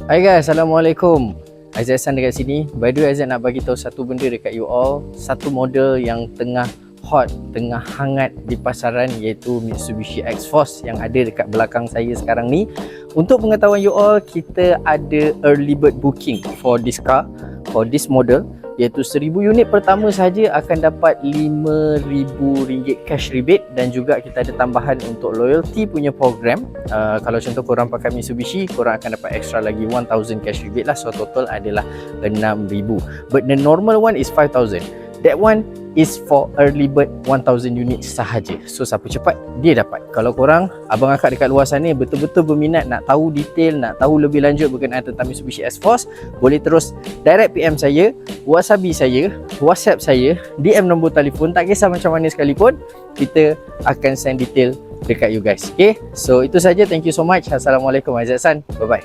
Hai guys, Assalamualaikum. Aizat Hassan dekat sini. By the way, Aizat nak bagi tahu satu benda dekat you all. Satu model yang tengah hot, tengah hangat di pasaran, iaitu Mitsubishi X-Force yang ada dekat belakang saya sekarang ni. Untuk pengetahuan you all, kita ada early bird booking for this car, for this model, iaitu 1000 unit pertama saja akan dapat RM5,000 cash rebate, dan juga kita ada tambahan untuk loyalty punya program. Kalau contoh korang pakai Mitsubishi, korang akan dapat extra lagi 1000 cash rebate lah, so total adalah 6000. But the normal one is 5000. That one is for early bird 1000 unit sahaja. So siapa cepat dia dapat. Kalau korang abang akak dekat luar sana betul-betul berminat nak tahu detail, nak tahu lebih lanjut berkenaan tentang Mitsubishi X-Force, boleh terus direct PM saya, WhatsApp saya, DM nombor telefon, tak kisah macam mana sekalipun, kita akan send detail dekat you guys. Okay, so itu saja. Thank you so much. Assalamualaikum. Aizat Hassan. Bye bye.